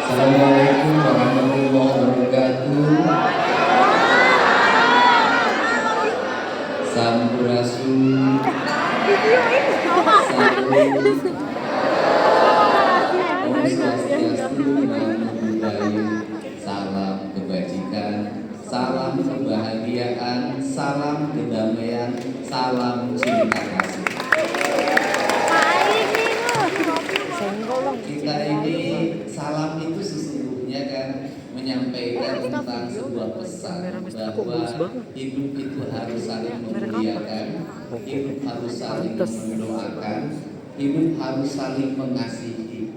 Assalamualaikum warahmatullahi wabarakatuh. Sampurasun. Om Swastiastu, Namo Buddhaya. Salam kebajikan, salam kebahagiaan, salam kedamaian, salam cinta kasih. Kita ini salam itu sesungguhnya kan menyampaikan tentang sebuah pesan bahwa hidup itu harus saling memuliakan, hidup harus saling mendoakan, hidup harus saling mengasihi.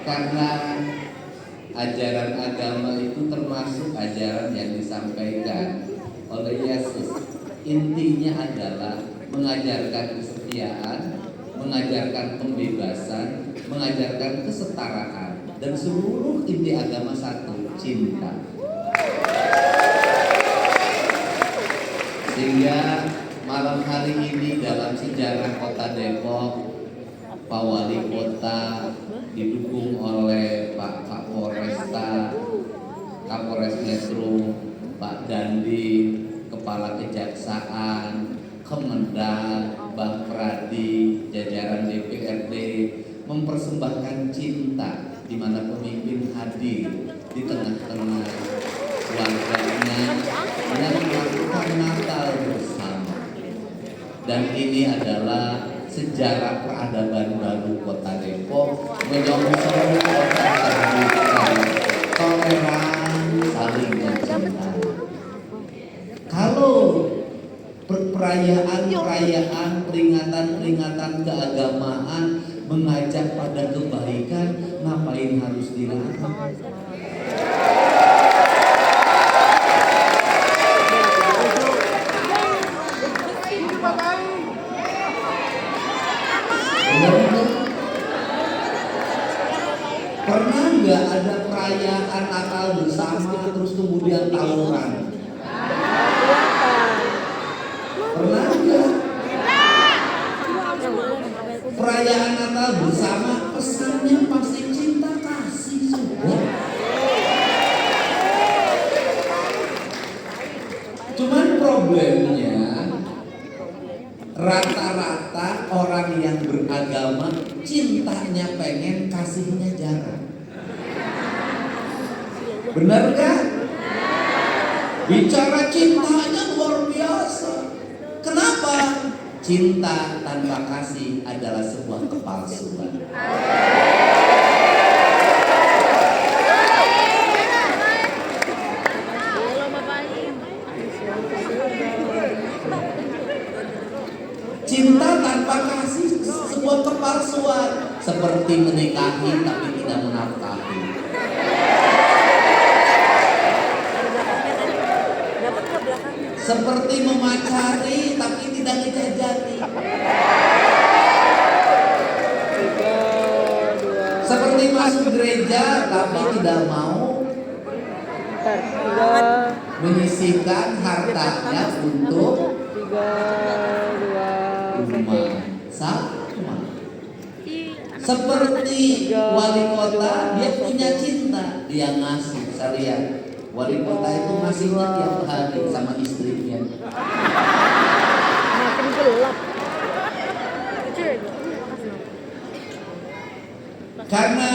Karena ajaran agama itu termasuk ajaran yang disampaikan oleh Yesus. Intinya adalah mengajarkan kesetiaan, mengajarkan pembebasan, mengajarkan kesetaraan, dan seluruh inti agama satu, cinta. Sehingga malam hari ini dalam sejarah Kota Depok, Pak Wali Kota didukung oleh Pak Kapolresta, Kapolres Metro, Pak Dandi, Kepala Kejaksaan, Kemendak, Bang Pradi, jajaran DPRD mempersembahkan cinta di mana pemimpin hadir di tengah-tengah keluarganya dan melakukan Natal bersama. Dan ini adalah sejarah peradaban baru Kota Depok, menyongsong kota terbuka, toleran, saling mencintai. Kalau perayaan, peringatan keagamaan mengajak pada kebaikan, ngapain harus dilarang? Pernah nggak ada perayaan Natal bersama terus kemudian tawuran? Pernah nggak? Perayaan Natal bersama pesannya pasti cinta kasih sudah. Cuman problemnya rata-rata orang yang beragama cintanya pengen, kasihnya jarang. Benar gak? Bicara cintanya luar biasa. Kenapa? Cinta tanpa kasih adalah sebuah kepalsuan. Cinta tanpa kasih sebuah kepalsuan, seperti menikahi tapi tidak menafkahi. Seperti memacari tapi tidak dijajaki. Seperti masuk gereja tapi tidak mau menyisihkan hartanya untuk umat. Sama. Seperti wali kota, dia punya cinta, dia ngasih. Saya lihat wali kota itu ngasihnya tiap hari sama istrinya. Makin gelap. Karena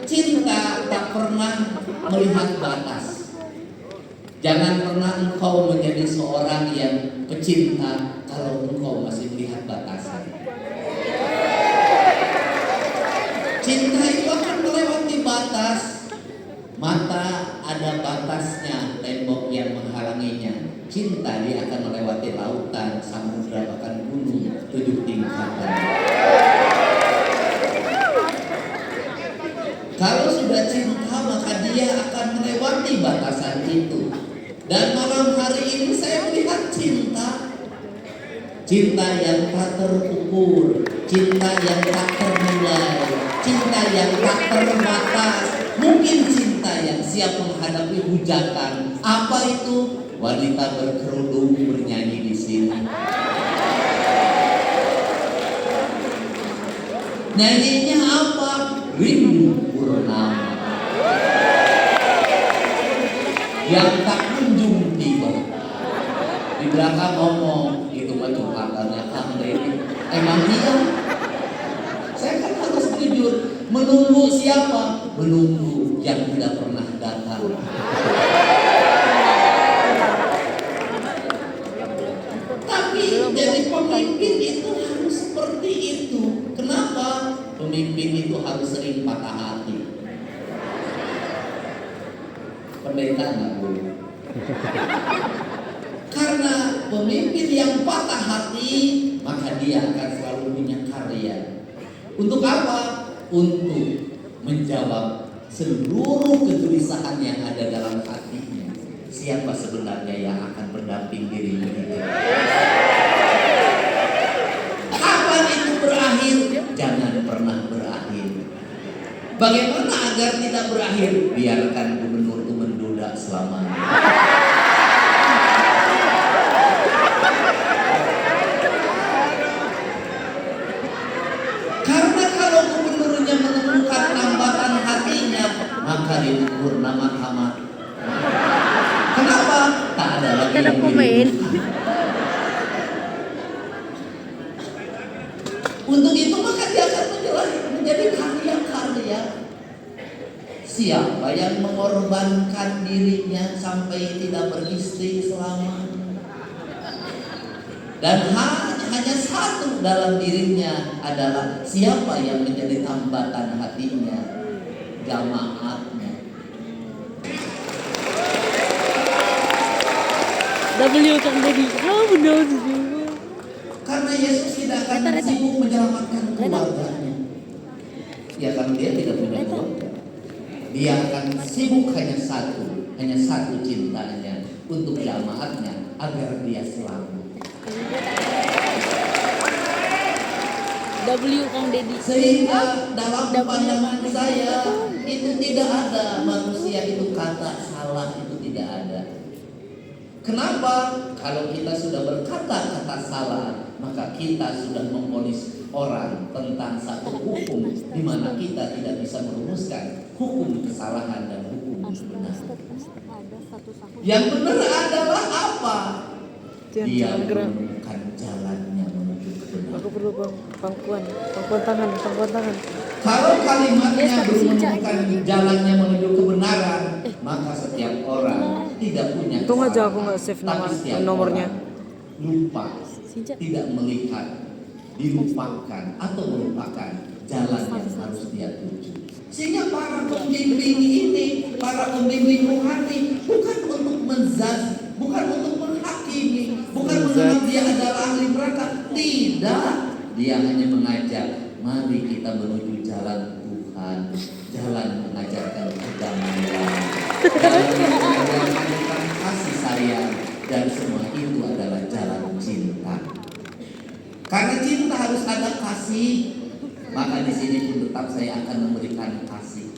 cinta tak pernah melihat batas. Jangan pernah engkau menjadi seorang yang pecinta kalau engkau masih melihat batasan. Cinta itu akan melewati batas. Mata ada batasnya, tembok yang menghalanginya. Cinta dia akan melewati lautan, samudra, bahkan gunung 7 tingkatan. Kalau sudah cinta maka dia akan melewati batasan itu. Dan malam hari ini saya melihat cinta. Cinta yang tak terukur, cinta yang tak ternilai, cinta yang tak terbatas. Mungkin cinta yang siap menghadapi hujatan. Apa itu? Wanita berkerudung bernyanyi di sini. Nyanyinya apa? Rindu purnama yang tak kunjung tiba. Di belakang ngomong, itu mah curhatannya Kang Dedi. Emang iya? Saya kan harus jujur. Menunggu siapa? Menunggu yang tidak pernah datang. Tapi jadi pemimpin itu harus seperti itu. Kenapa? Pemimpin itu harus sering patah hati. Pendeta nggak boleh. Karena pemimpin yang patah hati, maka dia akan selalu punya karya. Untuk apa? Untuk menjawab seluruh kegelisahan yang ada dalam hatinya. Siapa sebenarnya yang akan berdamping dirinya itu? Kapan itu berakhir? Jangan pernah berakhir. Bagaimana agar tidak berakhir? Biarkan gubernur itu menduda selamanya. Karena kalau gubernurnya menemukan tambatan hatinya, maka ditegur nama tamat. Kenapa? Tak ada lagi yang dibutuhkan. Untuk itu maka dia akan menjadi karya-karya. Siapa yang mengorbankan dirinya sampai tidak beristri selamanya? Dan hanya satu dalam dirinya adalah siapa yang menjadi tambatan hatinya? Jamaatnya. W Kang Dedi, benar sih. Karena Yesus tidak akan sibuk menyelamatkan keluarganya. Ya, karena dia tidak punya keluarga. Dia akan sibuk hanya satu cintanya untuk jamaatnya agar dia selamat. W Kang Dedi. Sehingga dalam pandangan saya itu tidak ada manusia itu kata salah, itu tidak ada. Kenapa? Kalau kita sudah berkata-kata salah, maka kita sudah memvonis orang tentang satu hukum di mana kita tidak bisa merumuskan hukum kesalahan dan hukum kebenaran. Yang benar adalah apa? Dia menemukan jalannya menuju kebenaran. Aku perlu pangkuan tangan. Kalau kalimatnya belum menemukan jalannya menuju kebenaran, maka setiap orang tidak punya Untung aja kesalahan. aku nggak save Tapi setiap nomornya. orang lupa, tidak melihat, dilupakan atau melupakan jalan yang harus dia tuju. Sehingga para pembimbing ini, para pembimbing rohani bukan untuk menzaz, bukan untuk menghakimi, bukan menganggap dia adalah ahli neraka. Tidak, dia hanya mengajak, mari kita menuju jalan Tuhan, jalan mengajarkan kedamaian, jalan mengajarkan kasih sayang, dan semua itu adalah jalan cinta. Karena cinta harus ada kasih, maka di sini pun tetap saya akan memberikan kasih.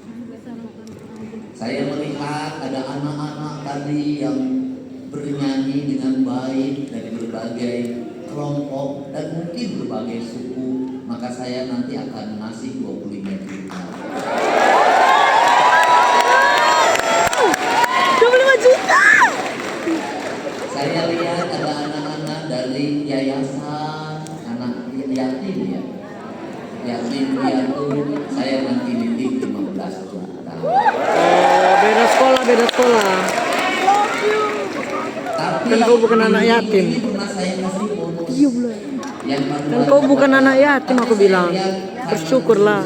Saya melihat ada anak-anak tadi yang bernyanyi dengan baik dari berbagai kelompok dan mungkin berbagai suku, maka saya nanti akan ngasih 25 juta. 25 juta. Saya lihat ada anak-anak dari yayasan anak yatim ya. Yatim piatu, saya nanti nitip 15 juta. Beda sekolah. Tapi Kan kau bukan anak yatim. Ini pernah saya kasih bonus. Iya benar. Yang Kan kau bukan anak yatim, aku bilang. Bersyukurlah.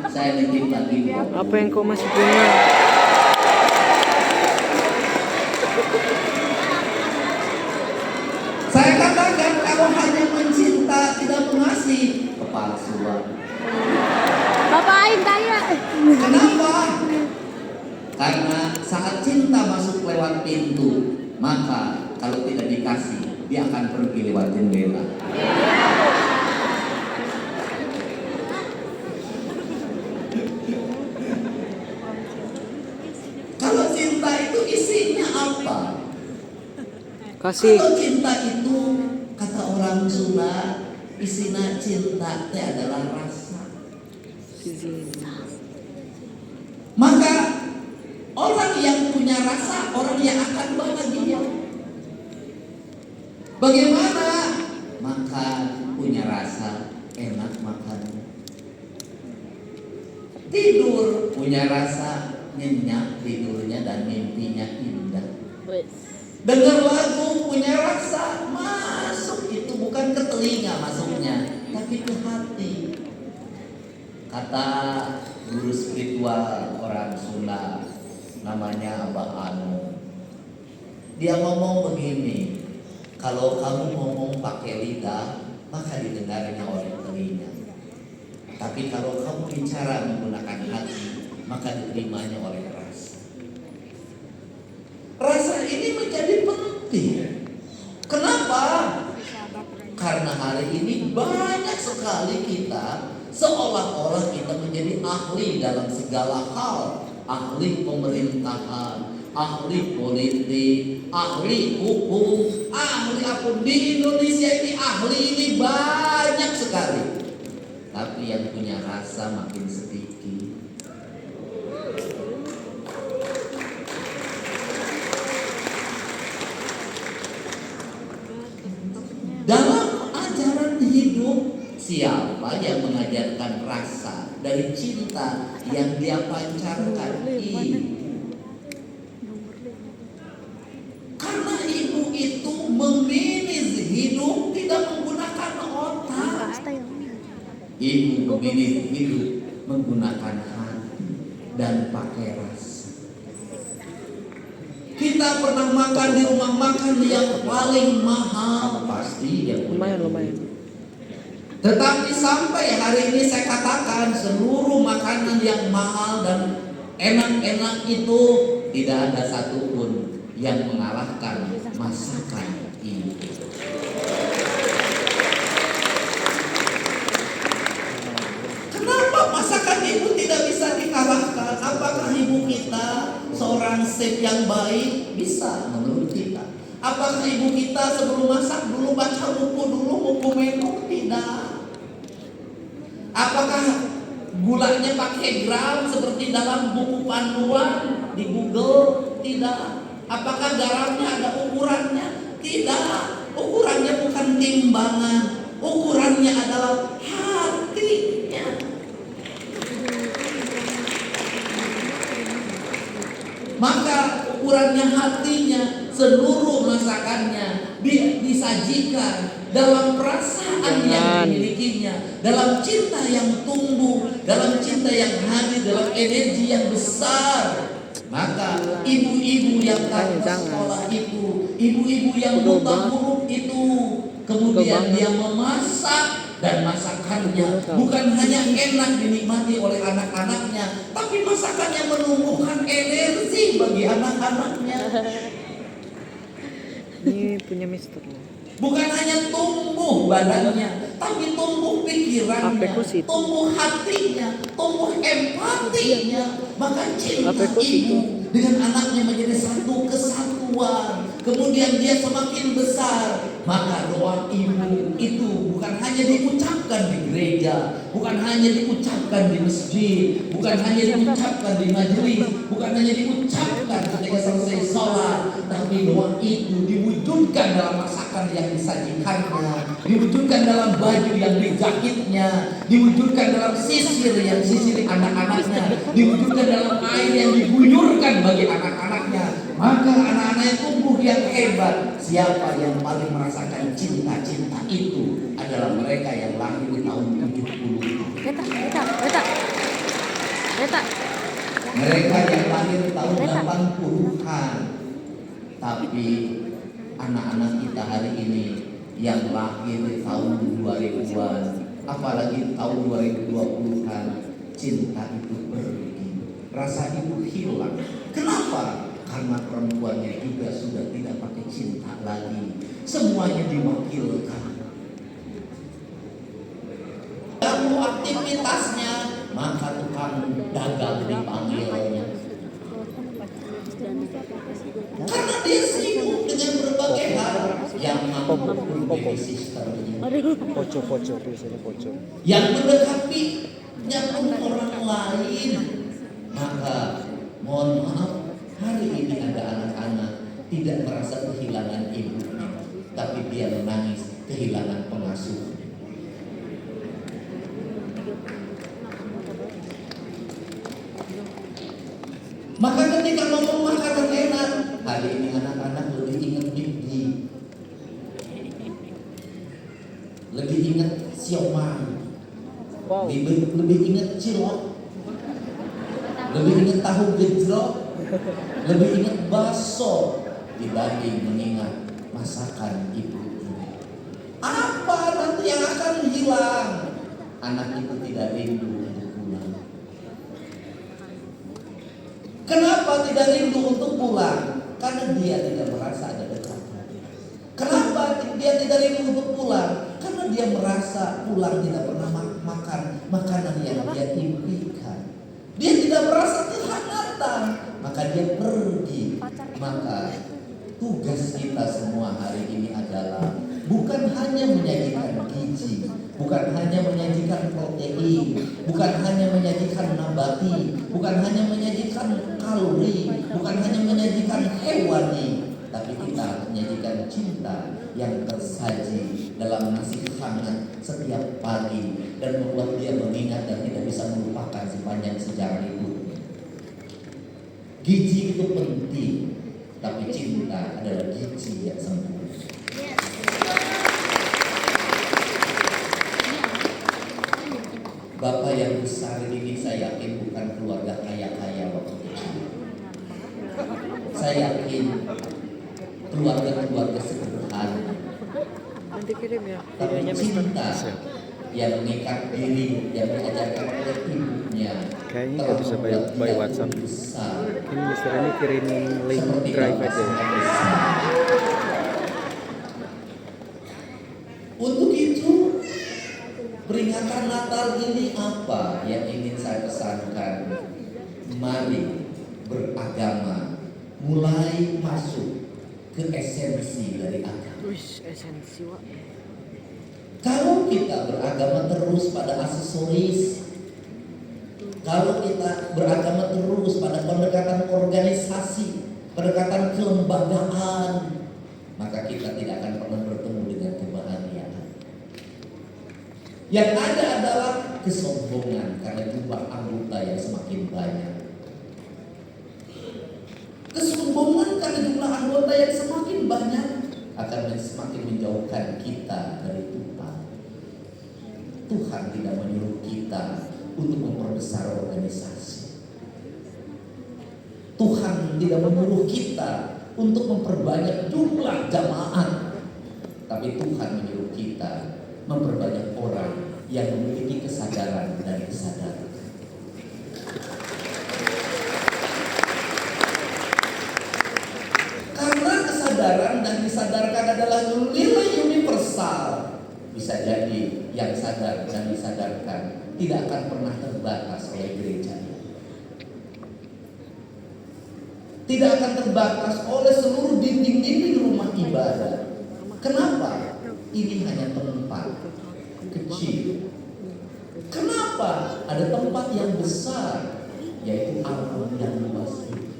Saya nitip lagi. Apa yang kau masih punya? Saya katakan kalau hanya mencinta tidak mengasihi, kepalsuan. Bapak Aing kaya. Kenapa? Karena saat cinta masuk lewat pintu, maka kalau tidak dikasih, dia akan pergi lewat jendela. Kalau cinta itu isinya apa? Kasih. Kalau cinta itu kata orang Sunda, isinya cinta itu adalah rasa. Si Zina. Maka orang yang punya rasa, orang yang akan bahagia. Bagaimana? Makan punya rasa, enak makannya. Tidur punya rasa, nyenyak tidurnya dan mimpinya indah. Dengar lagu punya rasa, masuk itu bukan ke telinga masuknya, tapi ke hati. Kata guru spiritual orang Sunda, namanya Abah Anu. Dia ngomong begini, kalau kamu ngomong pakai lidah, maka didengarnya oleh telinga. Tapi kalau kamu bicara menggunakan hati, maka diterimanya oleh rasa. Rasa ini menjadi penting. Kenapa? Karena hari ini banyak sekali kita seolah-olah kita menjadi ahli dalam segala hal. Ahli pemerintahan, ahli politik, ahli hukum, ahli apa. Di Indonesia ini ahli ini banyak sekali. Tapi yang punya rasa makin sedikit. Dalam ajaran hidup, siapa yang mengajarkan rasa dari cinta yang dia pancarkan? Ibu. Karena ibu itu memilih hidup tidak menggunakan otak. Ibu memilih hidup menggunakan hati dan pakai rasa. Kita pernah makan di rumah makan yang paling mahal, pasti yang Lumayan. Tetapi sampai hari ini saya katakan seluruh makanan yang mahal dan enak-enak itu tidak ada satupun yang mengalahkan masakan ini. Kenapa masakan ibu tidak bisa dikalahkan? Apakah ibu kita seorang chef yang baik? Bisa menurut kita. Apakah ibu kita sebelum masak dulu baca buku menu? Tidak. Apakah gulanya pakai gram seperti dalam buku panduan di Google? Tidak. Apakah garamnya ada ukurannya? Tidak. Ukurannya bukan timbangan. Ukurannya adalah hatinya. Maka ukurannya hatinya, seluruh masakannya disajikan dalam perasaan yang dimilikinya, dalam cinta yang tumbuh, dalam cinta yang hadir, dalam energi yang besar. Maka ibu-ibu yang tak sekolah itu, ibu-ibu yang buta huruf itu, kemudian dia memasak. Dan masakannya bukan hanya enak dinikmati oleh anak-anaknya, tapi masakannya menumbuhkan energi bagi anak-anaknya. Ini punya mister. Bukan hanya tumbuh badannya, tapi tumbuh pikirannya, tumbuh hatinya, tumbuh empatinya. Maka cinta ibu dengan anaknya menjadi satu kesatuan. Kemudian dia semakin besar. Maka doa ibu itu bukan hanya diucapkan di gereja, bukan hanya diucapkan di masjid, bukan hanya diucapkan di majelis, bukan hanya diucapkan ketika selesai sholat, tapi doa itu diwujudkan dalam masakan yang disajikannya, diwujudkan dalam baju yang dijahitnya, diwujudkan dalam sisir yang sisir anak-anaknya, diwujudkan dalam air yang diguyurkan bagi anak-anaknya. Maka anak-anaknya tumbuh yang hebat. Siapa yang paling merasakan cinta-cinta itu adalah mereka yang lahir di tahun 70-an. Mereka yang lahir di tahun 80-an. Tapi anak-anak kita hari ini yang lahir di tahun 2000-an, apalagi tahun 2020-an, cinta itu pergi. Rasa itu hilang. Kenapa? Karena perempuannya juga sudah tidak pakai cinta lagi. Semuanya diwakilkan. Dalam aktivitasnya, maka tukang dagang dipanggilnya. Karena dia sibuk dengan berbagai hal yang mampu sistemnya. Poco biasanya poco. Yang mendekati pun orang lain. Maka mohon maaf, hari ini ada anak-anak tidak merasa kehilangan ibunya, tapi dia menangis kehilangan pengasuh. Maka ketika ngomong makanan enak, hari ini anak-anak lebih ingat mimpi, lebih ingat siomay, lebih ingat cilok, lebih ingat tahu gejrot, lebih ingat bakso dibanding mengingat masakan ibunya. Apa nanti yang akan hilang? Anak itu tidak rindu untuk pulang. Kenapa tidak rindu untuk pulang? Karena dia tidak merasa ada dekatnya. Kenapa dia tidak rindu untuk pulang? Karena dia merasa pulang tidak pernah makan makanan yang dia impikan. Dia tidak merasa kehangatan, maka dia pergi. Maka tugas kita semua hari ini adalah bukan hanya menyajikan gizi, bukan hanya menyajikan protein, bukan hanya menyajikan nabati, bukan hanya menyajikan kalori, bukan hanya menyajikan hewani, tapi kita menyajikan cinta yang tersaji dalam nasi hangat setiap pagi dan membuat dia mengingat dan tidak bisa melupakan sepanjang sejarah hidupnya. Gizi itu penting, tapi cinta adalah gizi yang sempurna. Bapak yang besar ini saya yakin bukan keluarga kaya-kaya waktu kecil. Saya yakin keluarga-keluarga sederhana. Nanti kirim ya. Tapi cinta yang mengikat diri, yang diajarkan oleh ibunya, Kayaknya nggak bisa by WhatsApp. Ini Mister ini kirim link drive aja. Untuk itu, peringatan Natal ini apa yang ingin saya pesankan? Mari beragama, mulai masuk ke esensi dari agama. Esensi, Wak. Kalau kita beragama terus pada aksesoris, kalau kita beragama terus pada pendekatan organisasi, pendekatan kelembagaan, maka kita tidak akan pernah bertemu dengan kebahagiaan. Yang ada adalah kesombongan karena jumlah anggota yang semakin banyak. Kesombongan karena jumlah anggota yang semakin banyak akan semakin menjauhkan kita dari Tuhan. Tuhan tidak menyuruh kita untuk memperbesar organisasi. Tuhan tidak menyuruh kita untuk memperbanyak jumlah jamaat. Tapi Tuhan menyuruh kita memperbanyak orang yang memiliki kesadaran dan kesadaran. Karena kesadaran dan disadarkan adalah nilai universal. Bisa jadi yang sadar dan disadarkan tidak akan pernah terbatas oleh gereja. Tidak akan terbatas oleh seluruh dinding-dinding rumah ibadah. Kenapa? Ini hanya tempat kecil. Kenapa? Ada tempat yang besar, yaitu alam yang luas ini.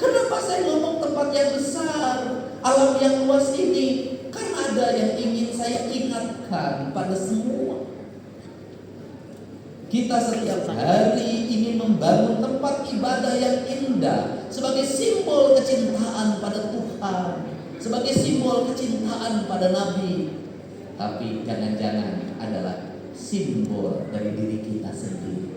Kenapa saya ngomong tempat yang besar, alam yang luas ini? Karena ada yang ingin saya ingatkan pada semua. Kita setiap hari ingin membangun tempat ibadah yang indah sebagai simbol kecintaan pada Tuhan, sebagai simbol kecintaan pada Nabi. Tapi jangan-jangan adalah simbol dari diri kita sendiri.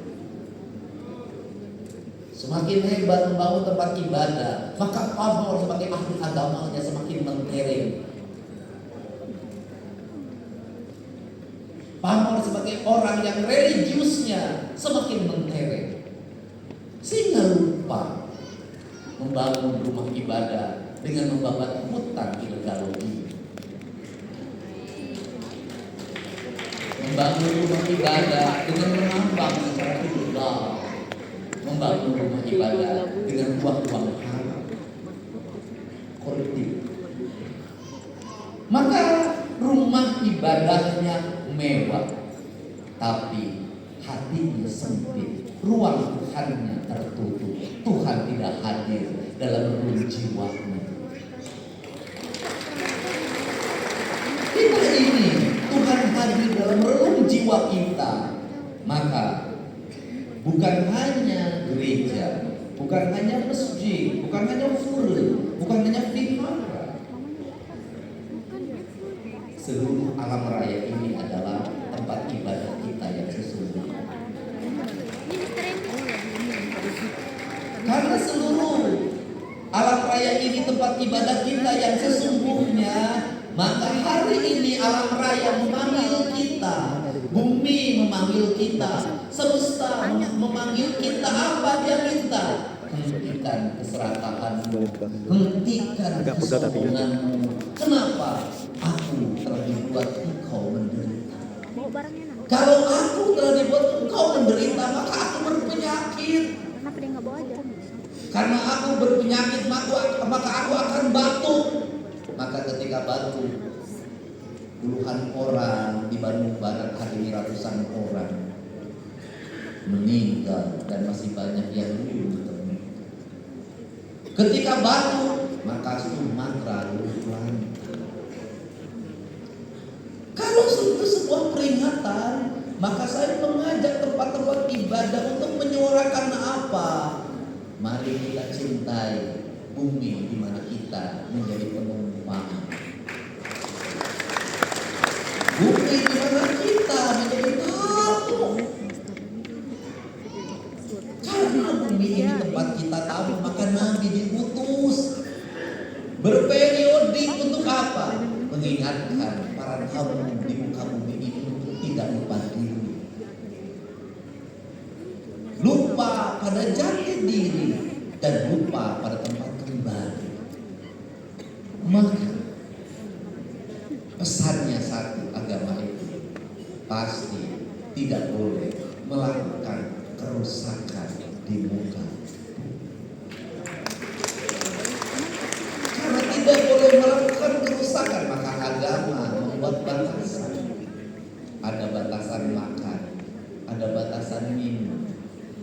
Semakin hebat membangun tempat ibadah, maka pamor sebagai ahli agamanya semakin mentereng. Pamor sebagai orang yang religiusnya semakin mentereng. Sehingga lupa membangun rumah ibadah dengan membabat hutang ideologi. Membangun rumah ibadah dengan menambang secara ilegal. Membangun rumah ibadah dengan uang-uang haram. Koruptif. Maka rumah ibadahnya mewah, tapi semakin sempit, ruang Tuhannya tertutup. Tuhan tidak hadir dalam relung jiwanya. Kita ini Tuhan hadir dalam relung jiwa kita. Maka bukan hanya gereja, bukan hanya masjid, bukan hanya pura, bukan hanya vihara. Seluruh alam raya ini adalah tempat ibadah kita yang sesungguhnya. Karena seluruh alam raya ini tempat ibadah kita yang sesungguhnya, maka hari ini alam raya memanggil kita, bumi memanggil kita, semesta memanggil kita. Apa dia minta? Hentikan keserakahanmu, hentikan kesombonganmu. Kenapa? Aku telah dibuat engkau menderita. Kalau aku telah dibuat engkau menderita, maka aku berpenyakit. Kenapa dia nggak bawa aja? Karena aku berpenyakit, maka aku akan batuk. Maka ketika batuk, puluhan orang di Bandung Barat hari ini, ratusan orang meninggal dan masih banyak yang belum ditemukan. Ketika batuk, maka Sumatera luluh lantak. Kalau itu sebuah peringatan, maka saya mengajak tempat-tempat ibadah untuk menyuarakan apa? Mari kita cintai bumi di mana kita menjadi penumpang. Bumi di mana kita menjadi tamu. Karena bumi ini tempat kita tamu, maka Nabi diutus berperiodik untuk apa? Mengingatkan para tamu di muka bumi ini untuk tidak lupa diri, lupa pada jati diri, dan lupa pada tempat kembali. Maka pesannya satu, agama itu pasti tidak boleh melakukan kerusakan di muka. Karena tidak boleh melakukan kerusakan, maka agama membuat batasan. Ada batasan makan, ada batasan minum,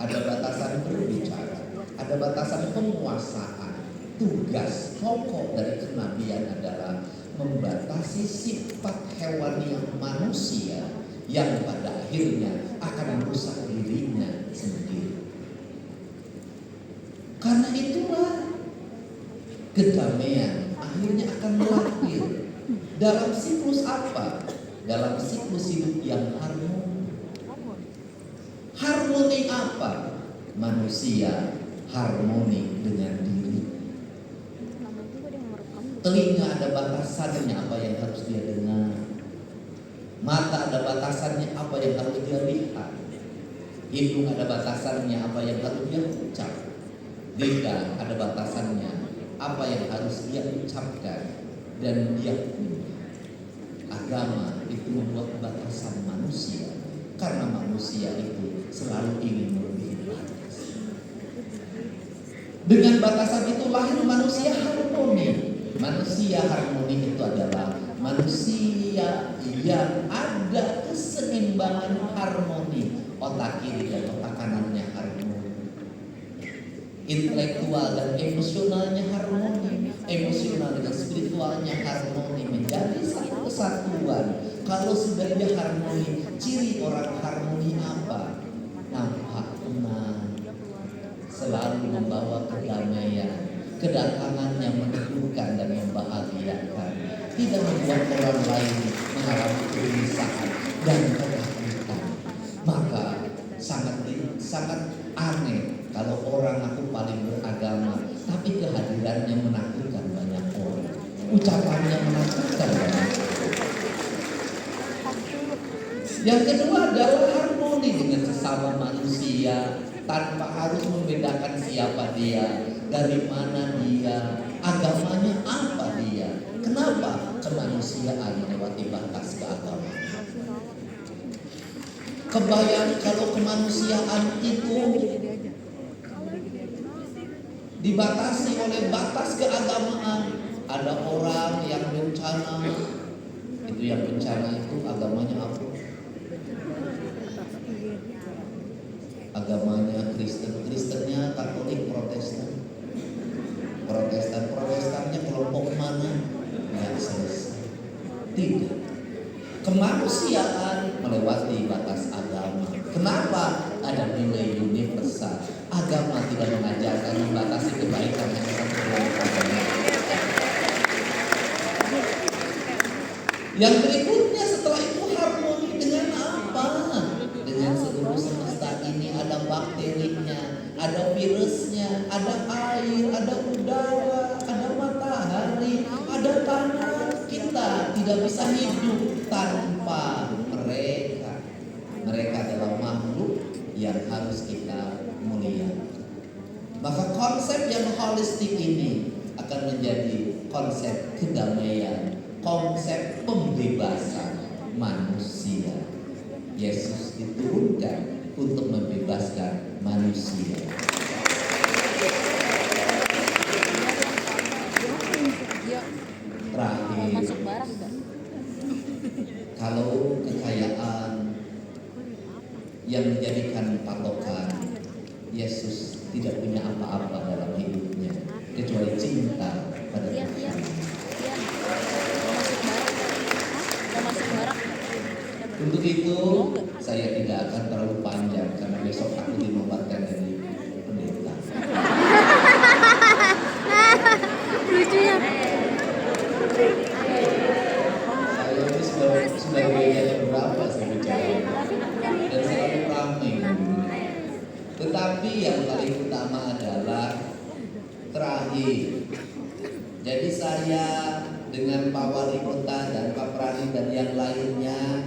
ada batasan berbicara, ada batasan penguasaan. Tugas pokok dari kenabian adalah membatasi sifat hewani manusia yang pada akhirnya akan merusak dirinya sendiri. Karena itulah kedamaian akhirnya akan lahir dalam siklus apa? Dalam siklus hidup yang harmoni. Harmoni apa? Manusia harmoni dengan diri. Telinga ada batasannya apa yang harus dia dengar. Mata ada batasannya apa yang harus dia lihat. Hidung ada batasannya apa yang harus dia ucap. Lidah ada batasannya apa yang harus dia ucapkan dan dia punya. Agama itu membuat batasan manusia karena manusia itu selalu ingin melebihi batas. Dengan batasan itu lahir manusia harmoni. Manusia harmoni itu adalah manusia yang ada keseimbangan harmoni. Otak kiri dan otak kanannya harmoni. Intelektual dan emosionalnya harmoni. Emosional dengan spiritualnya harmoni, menjadi satu kesatuan. Kalau sudah dia harmoni, ciri orang harmoni apa? Nampak tenang, selalu membawa kedamaian. Kedatangannya meneguhkan dan membahagiakan, tidak membuat orang lain mengalami kegelisahan dan ketakutan. Maka sangat aneh kalau orang aku paling beragama, tapi kehadirannya menakutkan banyak orang, ucapannya menakutkan banyak orang. Yang kedua adalah harmoni dengan sesama manusia tanpa harus membedakan siapa dia, dari mana dia, agamanya apa dia. Kenapa? Kemanusiaan melewati batas keagamaan. Kebayang kalau kemanusiaan itu dibatasi oleh batas keagamaan. Ada orang yang bencana, itu yang bencana itu agamanya apa? agamanya Kristen, Kristennya Katolik, Protestan. Protestannya kelompok mana? Nggak selesai. Tidak. Kemanusiaan melewati batas agama. Kenapa? Ada nilai universal. Agama tidak mengajarkan membatasi kebaikan hanya satu kelompok. Yang berikutnya setelah itu harmoni dengan apa? Dengan seluruh semesta ini ada bakterinya, ada virusnya, ada air, ada udara, ada matahari, ada tanah. Kita tidak bisa hidup tanpa mereka. Mereka adalah makhluk yang harus kita muliakan. Maka konsep yang holistik ini akan menjadi konsep kedamaian, konsep pembebasan manusia. Yesus diturunkan untuk membebaskan manusia. Terakhir, kalau kekayaan yang menjadikan patokan, Yesus tidak punya apa-apa dalam hidupnya kecuali cinta pada Tuhan. Untuk itu saya tidak akan terlalu panjang karena besok aku dinobatkan dari pendeta. Lucunya. Saya ini sebagai yang berapa saya bicara dan selalu ramai. Tetapi yang paling utama adalah terakhir. Jadi saya dengan Pak Wali Kota dan Pak Prani dan yang lainnya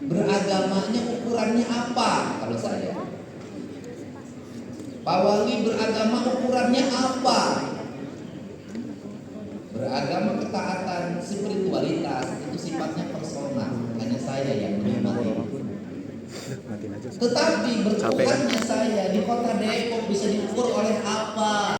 beragamanya ukurannya apa kalau saya? Pak Wali beragama ukurannya apa? Beragama ketaatan, spiritualitas itu sifatnya personal, hanya saya yang menikmati. Tetapi bertuhannya saya di kota Depok bisa diukur oleh apa?